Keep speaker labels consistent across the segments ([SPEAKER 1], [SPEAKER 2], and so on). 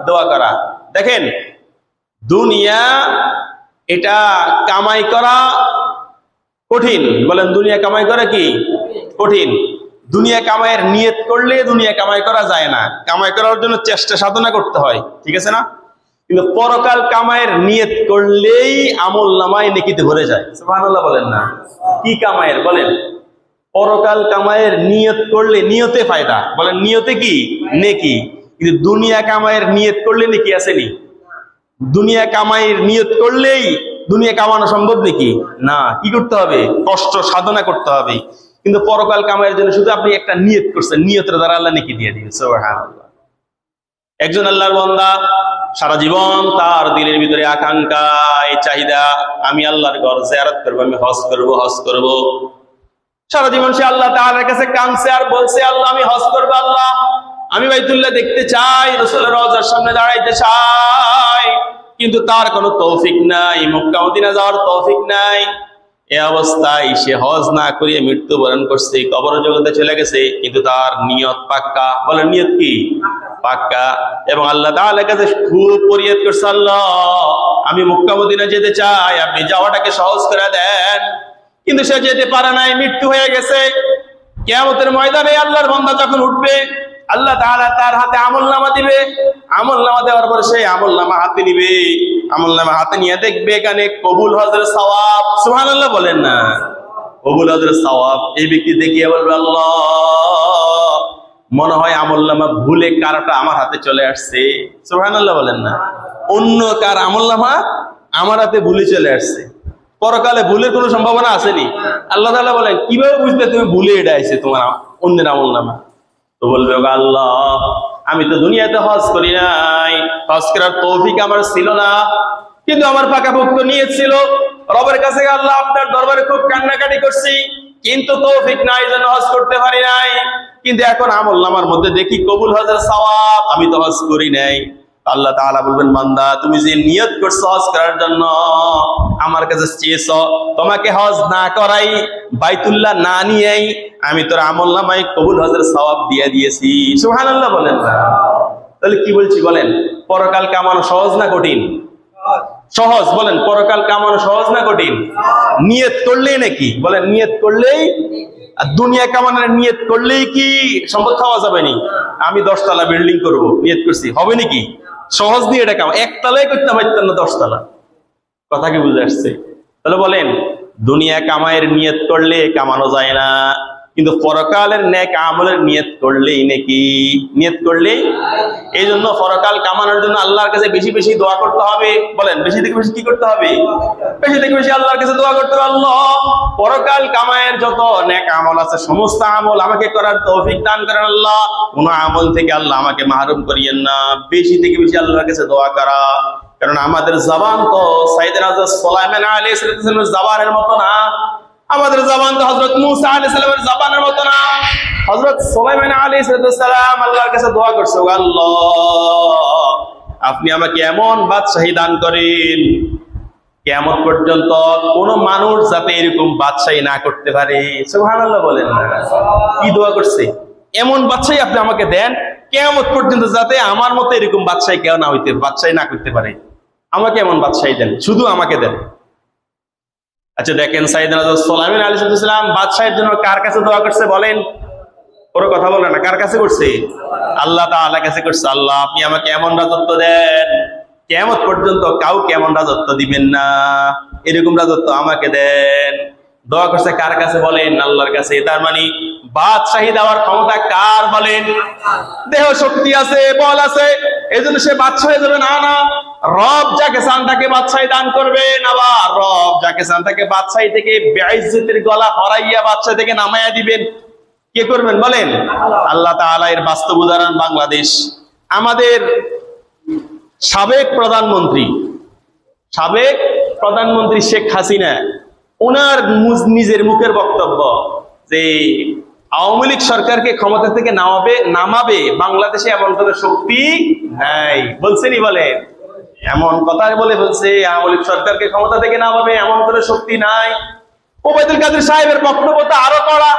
[SPEAKER 1] দোয়া করা। দেখেন, দুনিয়া এটা কামাই করা কঠিন। বলেন, দুনিয়া কামাই করা কি কঠিন? দুনিয়া কামাইয়ের নিয়ত করলে দুনিয়া কামাই করা যায় না, কামাই করার জন্য চেষ্টা সাধনা করতে হয়, ঠিক আছে না? কিন্তু পরকাল কামাইয়ের নিয়ত করলেই আমল নামায় নেকিতে ভরে যায়। সুবহানাল্লাহ বলেন না? কি কামাইয়ের বলেন? পরকাল কামাইয়ের নিয়ত করলে নিয়তে ফায়দা। বলেন, নিয়তে কি? নেকি। কিন্তু দুনিয়া কামাইয়ের নিয়ত করলে নেকি আসেনি? দুনিয়া কামাইয়ের নিয়ত করলেই দুনিয়া কামানো সম্ভব নাকি? না। কি করতে হবে? কষ্ট সাধনা করতে হবে। কিন্তু পরকাল কামাইয়ের জন্য শুধু আপনি একটা নিয়ত করছেন, নিয়তের দ্বারা আল্লাহ নেকি দিয়ে দিবে। সুবহানাল্লাহ। একজন আল্লাহর বান্দা সারা জীবন তার দিলের ভিতরে আকাঙ্ক্ষা, এই চাহিদা, আমি আল্লাহর ঘর জিয়ারত করবো, আমি হজ করব, হজ করব। সারা জীবন সে আল্লাহ তাআলার কাছে কাঁদছে আর বলছে, আল্লাহ আমি হজ করবো, আল্লাহ আমি বাইতুল্লাহ দেখতে চাই, রাসূলের রওজার সামনে দাঁড়াইতে চাই, কিন্তু তার কোনো তৌফিক নাই, মক্কা মদিনা যাওয়ার তৌফিক নাই। এই অবস্থায় সে হজ না করিয়ে মৃত্যুবরণ করছে, কবর জগতে চলে গেছে, কিন্তু তার নিয়ত পাক্কা। বলেন, নিয়ত কি? পাক্কা। এবং আল্লাহ তাআলার কাছে খুব ফরিয়াদ করছে, আল্লাহ আমি মক্কা মদিনা যেতে চাই, আপনি যাওয়াটাকে সহজ করে দেন। কিন্তু সে যেতে পারে নাই, মৃত্যু হয়ে গেছে। কিয়ামতের ময়দানে আল্লাহর বান্দা যখন উঠবে, আল্লাহ তাআলা তার হাতে আমলনামা দিবে। আমলনামা দেওয়ার পর সে আমলনামা হাতে নিবে। আমলনামা হাতে নিয়ে দেখবে এখানে কবুল হজের সওয়াব। সুবহানাল্লাহ বলেন না? কবুল হজের সওয়াব। এই ব্যক্তি দেখিয়ে বলবে, আল্লাহ মনে হয় আমলনামা ভুলে কারোটা আমার হাতে চলে আসছে। সুবহানাল্লাহ বলেন না? অন্য কার আমলনামা আমার হাতে ভুলে চলে আসছে। পরকালে ভুলের কোনো সম্ভাবনা আসেনি। আল্লাহ তাআলা বলেন, কিভাবে বুঝলে তুমি ভুলে এটা আইছে তোমার অন্যের আমলনামা? তো বলবে, আল্লাহ আমি তো দুনিয়াতে হজ করি নাই, হজ করার তৌফিক আমার ছিল না, কিন্তু আমার পাকাপোক্ত নিয়ত ছিল রবের কাছে, আল্লাহ আপনার দরবারে খুব কান্নাকাটি করছি, কিন্তু তৌফিক নাই, জন্য হজ করতে পারি নাই। কিন্তু এখন আমলনামার মধ্যে দেখি কবুল হজের সওয়াব, আমি তো হজ করি নাই। আল্লাহ তাআলা বলবেন, বান্দা তুমি যে নিয়ত করছো হজ করার জন্য, আমার কাছে চেয়েছো, তোমাকে হজ না করাই, বাইতুল্লাহ না নিয়েই আমি তোর আমলনামায় কবুল হজের সওয়াব দিয়ে দিয়েছি। সুবহানাল্লাহ বলেন না? তাহলে কি বলছি বলেন? পরকাল কামানো সহজ না কঠিন? সহজ। বলেন, পরকাল কামানো সহজ না কঠিন? নিয়ত করলেই নাকি? বলেন, নিয়ত করলেই। আর দুনিয়া কামানোর নিয়ত করলেই কি সম্পদ খাওয়া যাবে নি? আমি 10 তলা বিল্ডিং করব, নিয়ত করছি, হবে নাকি? সহজ দিয়ে এটা কাম, একতলায় করতে পারতেন না 10 তলা। কথা কি বুঝে আসছে? তাহলে বলেন, দুনিয়া কামাইয়ের নিয়ত করলে কামানো যায় না, কিন্তু পরকালের নেক আমলের নিয়ত করলেই নাকি? নিয়ত করলেই। এই জন্য পরকাল কামানোর জন্য আল্লাহর কাছে বেশি বেশি দোয়া করতে হবে। বলেন, বেশি থেকে বেশি কি করতে হবে? বেশি থেকে বেশি আল্লাহর কাছে দোয়া করতে হবে, আল্লাহ পরকাল কামাইয়ের যত নেক আমল আছে সমস্ত আমল আমাকে করার তৌফিক দান করেন আল্লাহ, কোন আমল থেকে আল্লাহ আমাকে মাহরুম করিয়েন না। বেশি থেকে বেশি আল্লাহর কাছে দোয়া করা। কারণ আমাদের জবান তো সাইয়েদনা হযরত সুলাইমান আলাইহিস সালামের জবানের মতো না, আমাদের জবান তো হযরত মূসা আলাইহিস সালামের জবানের মতো না। হযরত সুলাইমান আলাইহিস সালাম আল্লাহর কাছে দোয়া করছে, আল্লাহ আপনি আমাকে এমন বাদশাহী দান করেন, কিয়ামত পর্যন্ত কোন মানুষ যাতে এরকম বাদশাহী না করতে পারে। সুবহানাল্লাহ বলেন না? কি দোয়া করছে? এমন বাদশাহী আপনি আমাকে দেন, কিয়ামত পর্যন্ত যাতে আমার মতো এরকম বাদশাহী কেউ না হইতে, বাদশাহী না করতে পারে। আমাকে এমন বাদশাহী দেন, শুধু আমাকে দেন। আচ্ছা দেখেন, সাইয়েদনা হযরত সুলাইমান আলাইহিস সালাম বাদশাহের জন্য কার কাছে দোয়া করছে বলেন? পুরো কথা বলেন না, কার কাছে করছে? আল্লাহ তাআলার কাছে করছে, আল্লাহ আপনি আমাকে এমন রাজত্ব দেন, কিয়ামত পর্যন্ত কাউকে এমন রাজত্ব দিবেন না, এরকম রাজত্ব আমাকে দেন। দোয়া করছে কার কাছে বলেন? আল্লাহর কাছে। তার মানে বাদশাহী দেওয়ার ক্ষমতা কার বলেন? দেহ শক্তি আছে, বল আছে, এজন্য সে বাদশাহ হয়ে যাবে না। না, রব যাকে চান তাকে বাদশাহী দান করবেন, আবার রব যাকে চান তাকে বাদশাহী থেকে বেইজ্জতের গলা হরাইয়া বাদশাহ থেকে নামাইয়া দিবেন। কে করবেন বলেন? আল্লাহ তাআলা। এর বাস্তব উদাহরণ বাংলাদেশ। আমাদের সাবেক প্রধানমন্ত্রী শেখ হাসিনা, ওনার নিজের মুখের বক্তব্য যে আওয়ামী লীগ সরকারকে ক্ষমতা থেকে নামাবে বাংলাদেশে এমন কোনো শক্তি নাই। বলছেনি? বলেন, এমন কথা বলে বলছে আওয়ামী লীগ সরকারকে ক্ষমতা থেকে নামাবে এমন কোনো শক্তি নাই। ওবায়দুল কাদের সাহেবের বক্তব্য তো আরো কড়া।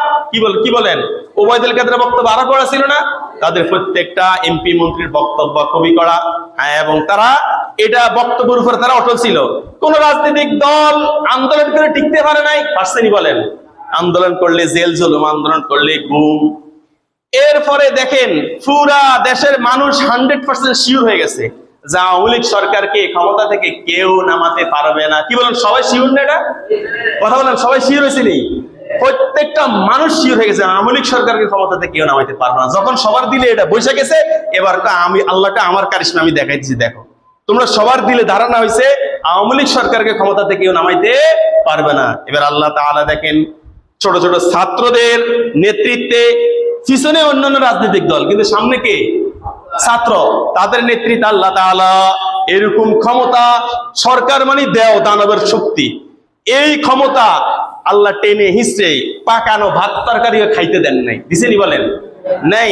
[SPEAKER 1] কি বলেন? ওবায়দুল কাদের বক্তব্য আরো কড়া ছিল না? তাদের প্রত্যেকটা এমপি মন্ত্রীর বক্তব্য খুবই কড়া, এবং তারা এটা বক্তব্যের উপর তারা অটল ছিল। কোন রাজনৈতিক দল আন্দোলন করে টিকতে পারে নাই, পারছেনি বলেন? আন্দোলন করলে জেল জুলুম, আন্দোলন করলে গুম। এরপরে দেখেন পুরা দেশের মানুষ 100% শিওর হয়ে গেছে যে আওয়ামী লীগ সরকারকে ক্ষমতা থেকে কেউ নামাতে পারবে না। কি বলেন? সবাই শিওর না? এটা কথা বলেন, সবাই শিওর হয়েছে নি? প্রত্যেকটা মানুষ শিওর হয়ে গেছে আওয়ামী লীগ সরকারকে ক্ষমতা থেকে কেউ নামাইতে পারবে না। যখন সবার দিলে এটা বসে গেছে, এবার আমি আল্লাহটা আমার কারিশমা আমি দেখাই দিচ্ছি, দেখো তোমরা সবার দিলে ধারণা হয়েছে আওয়ামী লীগ সরকারকে ক্ষমতা থেকে কেউ নামাইতে পারবে না। এবার আল্লাহ তাআলা দেখেন ছোট ছোট ছাত্রদের নেতৃত্বে, পিছনে অন্যান্য রাজনৈতিক দল, কিন্তু সামনে কে? ছাত্র। তাদের নেতৃত্বে আল্লাহ তাআলা এরকম ক্ষমতা, সরকার মানে দেও দানবের শক্তি, এই ক্ষমতা আল্লাহ টেনে হিসড়ে পাকানো ভাত তরকারিও খাইতে দেন নাই। দিছেনি বলেন? নাই।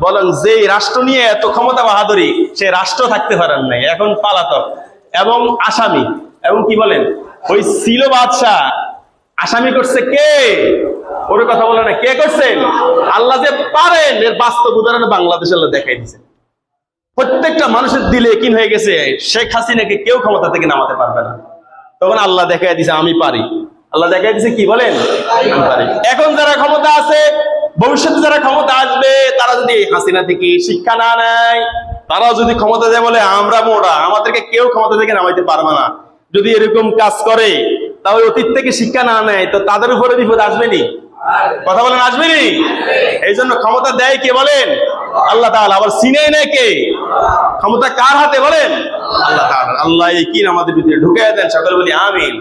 [SPEAKER 1] বলেন যে রাষ্ট্র নিয়ে এত ক্ষমতা বাহাদুরি, সে রাষ্ট্র থাকতে পারেন নাই, এখন পালাতক এবং আসামি। এবং কি বলেন, ওই ছিল বাদশাহ, আসামি করছে কে? ওর কথা বলে না, কে করছেন? আল্লাহ যে পারেন, এর বাস্তব উদাহরণ বাংলাদেশ আল্লাহ দেখাই দিয়েছে। প্রত্যেকটা মানুষের দিলে কিন হয়ে গেছে শেখ হাসিনাকে কেউ ক্ষমতা থেকে নামাতে পারবে না। তখন আল্লাহ দেখাই দিয়েছে আমি পারি। আল্লাহ দেখাই দিয়েছে কি বলেন? আমি পারি। এখন যারা ক্ষমতা আছে, ভবিষ্যতে যারা ক্ষমতা আসবে, তারা যদি হাসিনা থেকে শিক্ষা না নেয়, তারাও যদি ক্ষমতা দেয় বলে আমরা মোড়া, আমাদেরকে কেউ ক্ষমতা থেকে নামাইতে পারবে না, যদি এরকম কাজ করে, তাহলে অতীত থেকে শিক্ষা না নেয়, তো তাদের উপরে বিপদ আসবেনি? কথা বলেন, আসবেনি? এই জন্য ক্ষমতা দেয় কে বলেন? আল্লাহ তাআলা। আবার সিনে নেয় কে? ক্ষমতা কার হাতে বলেন? আল্লাহ তাআলা। আল্লাহ এই কিন আমাদের ভিতরে ঢুকাইয়া দেন, সকলে বলি আমিন।